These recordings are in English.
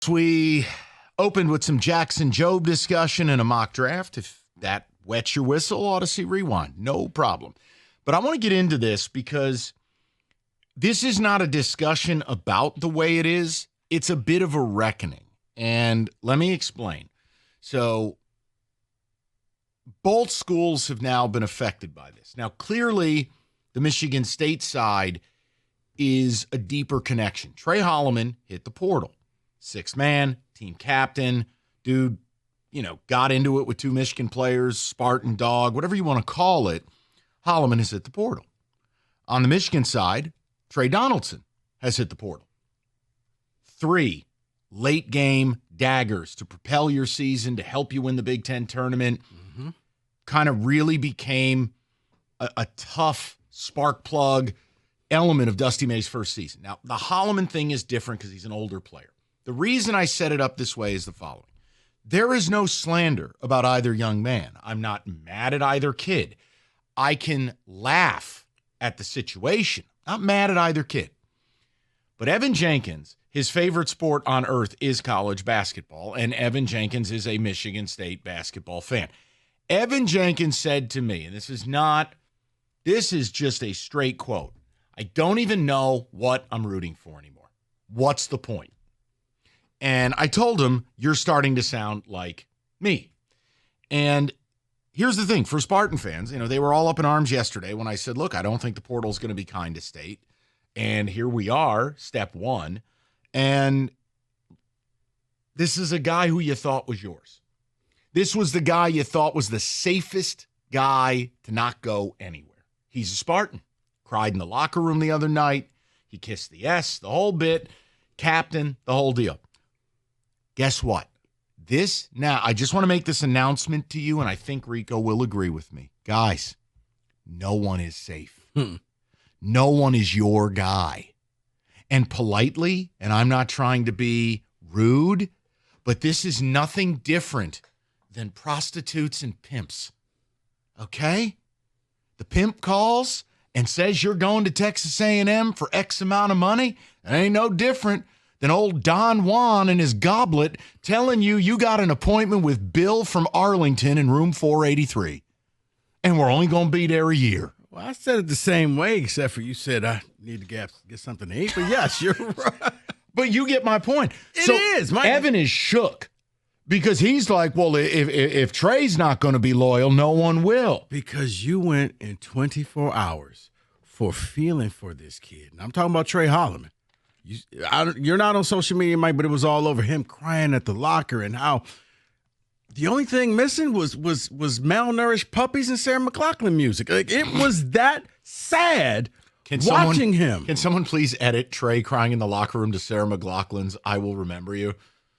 We opened with some Jackson Jobe discussion and a mock draft. If that wets your whistle, Odyssey Rewind, no problem. But I want to get into this because this is not a discussion about the way it is. It's a bit of a reckoning. And let me explain. So both schools have now been affected by this. Now, clearly, the Michigan State side is a deeper connection. Trey Holloman hit the portal. Sixth man, team captain, dude, got into it with two Michigan players, Spartan dog, whatever you want to call it. Holloman has hit the portal. On the Michigan side, Trey Donaldson has hit the portal. 3 late game daggers to propel your season, to help you win the Big Ten tournament. Kind of really became a tough spark plug element of Dusty May's first season. Now, the Holloman thing is different because he's an older player. The reason I set it up this way is the following. There is no slander about either young man. I'm not mad at either kid. I can laugh at the situation. Not mad at either kid. But Evan Jenkins, his favorite sport on earth is college basketball, and Evan Jenkins is a Michigan State basketball fan. Evan Jenkins said to me, and this is just a straight quote, I don't even know what I'm rooting for anymore. What's the point? And I told him, you're starting to sound like me. And here's the thing. For Spartan fans, they were all up in arms yesterday when I said, look, I don't think the portal's going to be kind to State. And here we are, step 1. And this is a guy who you thought was yours. This was the guy you thought was the safest guy to not go anywhere. He's a Spartan. Cried in the locker room the other night. He kissed the S, the whole bit. Captain, the whole deal. Guess what? I just want to make this announcement to you, and I think Rico will agree with me. Guys, no one is safe. No one is your guy. And politely, and I'm not trying to be rude, but this is nothing different than prostitutes and pimps. Okay? The pimp calls and says you're going to Texas A&M for X amount of money. It ain't no different than old Don Juan and his goblet telling you got an appointment with Bill from Arlington in room 483. And we're only going to be there a year. Well, I said it the same way, except for you said I need to get something to eat. But yes, you're right. But you get my point. Evan is shook because he's like, well, if Trey's not going to be loyal, no one will. Because you went in 24 hours for feeling for this kid. And I'm talking about Trey Holloman. You're not on social media, Mike, but it was all over him crying at the locker and how the only thing missing was malnourished puppies and Sarah McLachlan music. Like, it was that sad watching him. Can someone please edit Trey crying in the locker room to Sarah McLachlan's I Will Remember You?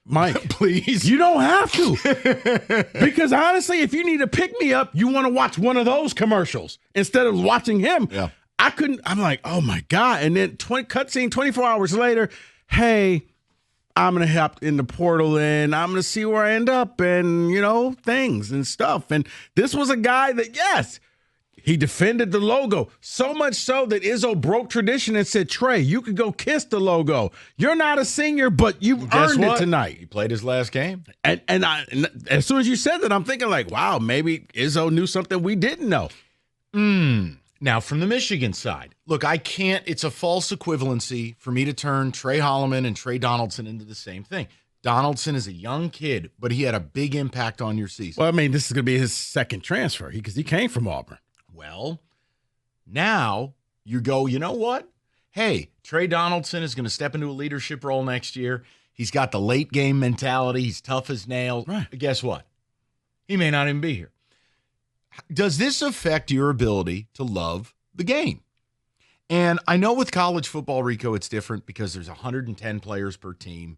Mike, please. You don't have to. Because honestly, if you need to pick me up, you want to watch one of those commercials instead of watching him. Yeah. I couldn't. I'm like, oh my God. And then cutscene 24 hours later, hey, I'm going to hop in the portal and I'm going to see where I end up and, things and stuff. And this was a guy that, yes, he defended the logo. So much so that Izzo broke tradition and said, Trey, you could go kiss the logo. You're not a senior, but you've earned it tonight. He played his last game. And as soon as you said that, I'm thinking like, wow, maybe Izzo knew something we didn't know. Now, from the Michigan side, look, it's a false equivalency for me to turn Trey Holloman and Trey Donaldson into the same thing. Donaldson is a young kid, but he had a big impact on your season. Well, I mean, this is going to be his second transfer because he came from Auburn. Well, now you go, you know what? Hey, Trey Donaldson is going to step into a leadership role next year. He's got the late game mentality. He's tough as nails. Right. Guess what? He may not even be here. Does this affect your ability to love the game? And I know with college football, Rico, it's different because there's 110 players per team.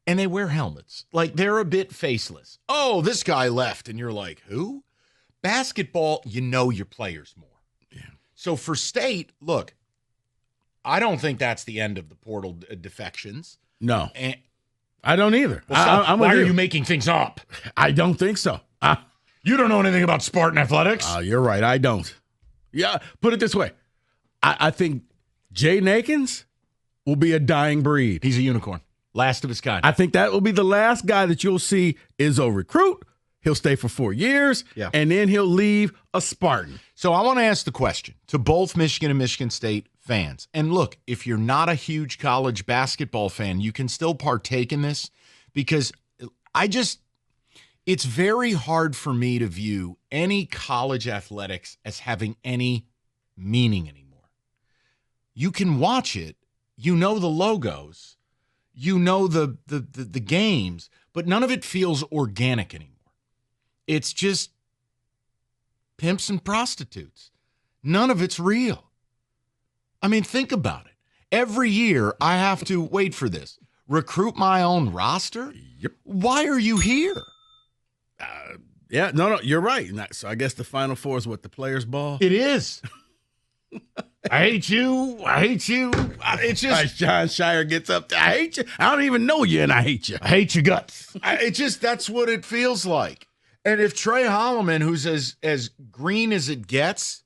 And they wear helmets. Like, they're a bit faceless. Oh, this guy left. And you're like, who? Basketball, you know your players more. Yeah. So for State, look, I don't think that's the end of the portal defections. No. And I don't either. Well, why are you making things up? I don't think so. You don't know anything about Spartan athletics. You're right. I don't. Yeah, put it this way. I think Jay Nakins will be a dying breed. He's a unicorn. Last of his kind. I think that will be the last guy that you'll see Izzo recruit. He'll stay for 4 years, and then he'll leave a Spartan. So I want to ask the question to both Michigan and Michigan State fans. And look, if you're not a huge college basketball fan, you can still partake in this because it's very hard for me to view any college athletics as having any meaning anymore. You can watch it, you know the logos, you know the games, but none of it feels organic anymore. It's just pimps and prostitutes. None of it's real. I mean, think about it. Every year I have to wait for this. Recruit my own roster? Yep. Why are you here? No, you're right. So I guess the Final Four is what, the players' ball? It is. I hate you. It's just John Shire gets up there. I hate you. I don't even know you, and I hate you. I hate your guts. That's what it feels like. And if Trey Holloman, who's as green as it gets,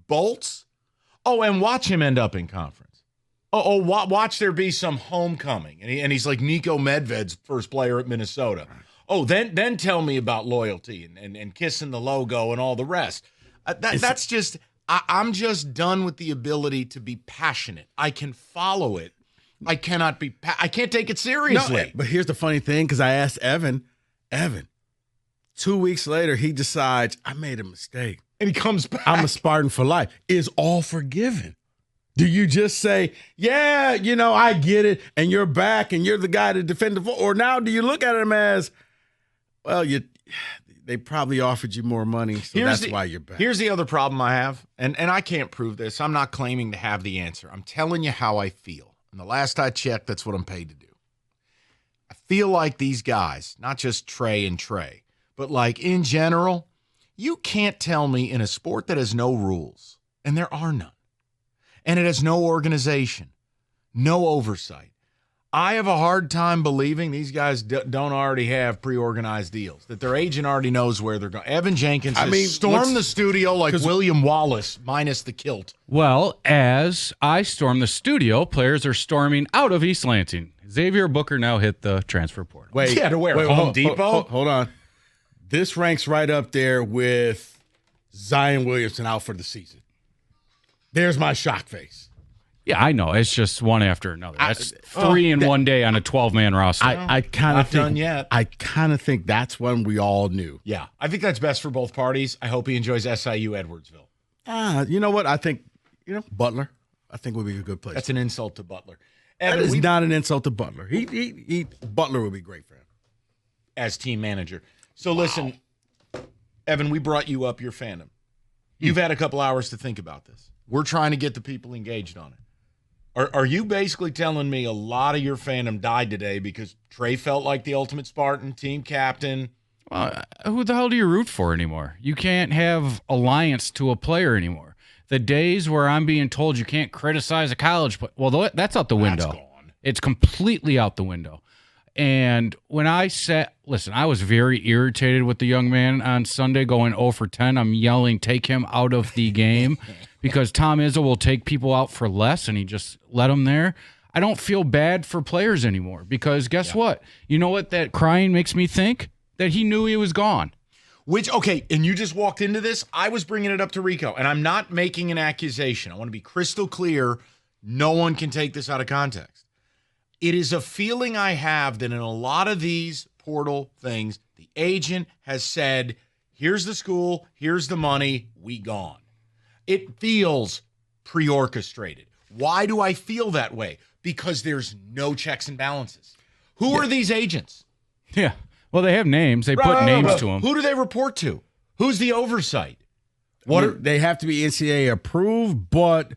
bolts, and watch him end up in conference. Watch there be some homecoming, and he's like Nico Medved's first player at Minnesota. Then tell me about loyalty and kissing the logo and all the rest. That's just I'm just done with the ability to be passionate. I can follow it. I can't take it seriously. No, but here's the funny thing, because I asked Evan. 2 weeks later, he decides, I made a mistake. And he comes back. I'm a Spartan for life. Is all forgiven? Do you just say, yeah, I get it, and you're back, and you're the guy to defend the fort? Or now do you look at him as, well, they probably offered you more money, so that's why you're back. Here's the other problem I have, and I can't prove this. I'm not claiming to have the answer. I'm telling you how I feel. And the last I checked, that's what I'm paid to do. I feel like these guys, not just Trey, but like in general, you can't tell me in a sport that has no rules, and there are none, and it has no organization, no oversight. I have a hard time believing these guys don't already have pre-organized deals, that their agent already knows where they're going. Evan Jenkins stormed the studio like William Wallace, minus the kilt. Well, as I storm the studio, players are storming out of East Lansing. Xavier Booker now hit the transfer portal. Wait, Home Depot? Hold on. This ranks right up there with Zion Williamson out for the season. There's my shock face. Yeah, I know. It's just one after another. That's three in one day on a 12-man roster. I kind of think done yet. I kind of think that's one we all knew. Yeah, I think that's best for both parties. I hope he enjoys SIU Edwardsville. You know what? I think Butler. I think would be a good place. That's an insult to Butler. Evan, that is not an insult to Butler. Butler would be great for him as team manager. So listen, Evan, we brought you up your fandom. You've had a couple hours to think about this. We're trying to get the people engaged on it. Are you basically telling me a lot of your fandom died today because Trey felt like the ultimate Spartan, team captain? Well, who the hell do you root for anymore? You can't have alliance to a player anymore. The days where I'm being told you can't criticize a college player, well, that's out the window. That's gone. It's completely out the window. And when I said, listen, I was very irritated with the young man on Sunday going 0 for 10. I'm yelling, take him out of the game because Tom Izzo will take people out for less and he just let them there. I don't feel bad for players anymore because guess what? You know what that crying makes me think? That he knew he was gone. And you just walked into this. I was bringing it up to Rico, and I'm not making an accusation. I want to be crystal clear. No one can take this out of context. It is a feeling I have that in a lot of these portal things, the agent has said, here's the school, here's the money, we gone. It feels pre-orchestrated. Why do I feel that way? Because there's no checks and balances. Who are these agents? Yeah. Well, they have names. They put names to them. Who do they report to? Who's the oversight? They have to be NCAA approved, but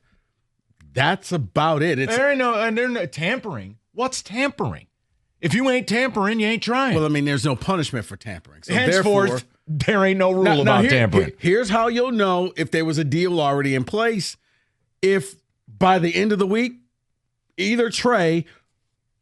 that's about it. They're no tampering. What's tampering? If you ain't tampering, you ain't trying. Well, I mean, there's no punishment for tampering. So henceforth, there ain't no rule about tampering. Here's how you'll know if there was a deal already in place. If by the end of the week, either Trey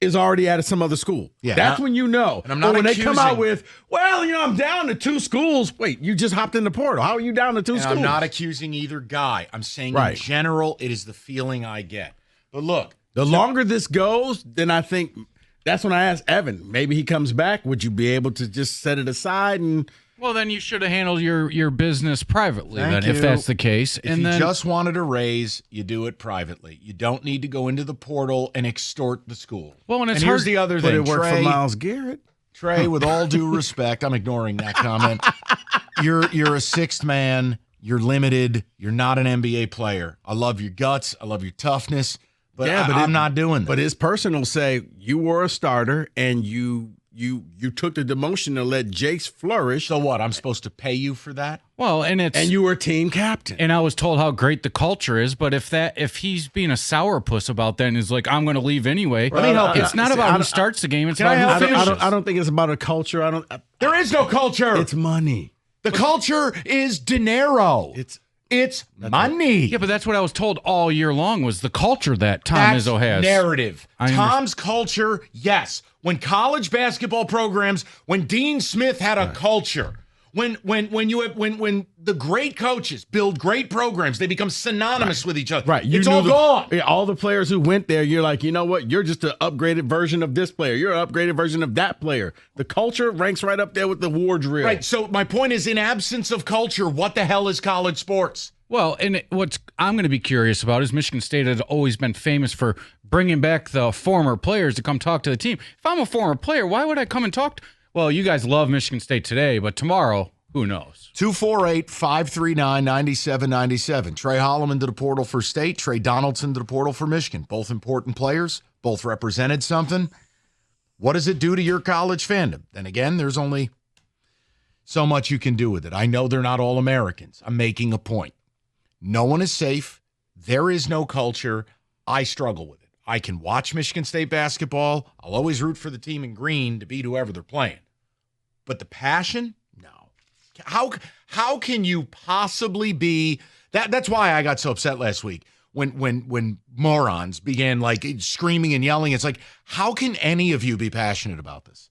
is already at some other school. Yeah, that's when you know. And I'm not when they come out with, I'm down to 2 schools. Wait, you just hopped in the portal. How are you down to 2 schools? I'm not accusing either guy. I'm saying in general, it is the feeling I get. But look. The longer this goes, then I think that's when I asked Evan, maybe he comes back. Would you be able to just set it aside? And Well, then you should have handled your business privately, Thank if you. that's the case. If you just wanted a raise, you do it privately. You don't need to go into the portal and extort the school. Well, and it's here's hard- the other but thing. it worked for Trey, Myles Garrett. Trey, with all due respect, I'm ignoring that comment. You're a sixth man. You're limited. You're not an NBA player. I love your guts. I love your toughness. But, I'm not doing that. But his person will say you were a starter and you took the demotion to let Jace flourish. So what? I'm supposed to pay you for that? Well, and you were team captain. And I was told how great the culture is, but if he's being a sourpuss about that and is like, I'm going to leave anyway. Let me help you. It's not about who starts the game. It's about who finishes. I don't think it's about a culture. There is no culture. It's money. The culture is dinero. It's money. Yeah, but that's what I was told all year long was the culture that Tom Izzo has. Narrative. Tom's culture, yes. When college basketball programs, when Dean Smith had a culture, when the great coaches build great programs, they become synonymous with each other. Right. It's all gone. Yeah, all the players who went there, you're like, you know what? You're just an upgraded version of this player. You're an upgraded version of that player. The culture ranks right up there with the war drill. Right. So my point is, in absence of culture, what the hell is college sports? Well, and what I'm going to be curious about is Michigan State has always been famous for bringing back the former players to come talk to the team. If I'm a former player, why would I come and talk well, you guys love Michigan State today, but tomorrow, who knows? 248-539-9797. Trey Holloman to the portal for State. Trey Donaldson to the portal for Michigan. Both important players. Both represented something. What does it do to your college fandom? Then again, there's only so much you can do with it. I know they're not all Americans. I'm making a point. No one is safe. There is no culture. I struggle with it. I can watch Michigan State basketball. I'll always root for the team in green to beat whoever they're playing. But the passion? No. How can you possibly be that? That's why I got so upset last week when morons began like screaming and yelling. It's like, how can any of you be passionate about this?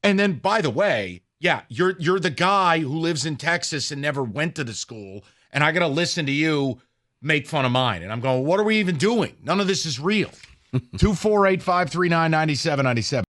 And then, by the way, yeah, you're the guy who lives in Texas and never went to the school, and I got to listen to you make fun of mine. And I'm going, what are we even doing? None of this is real. 248-539-9797.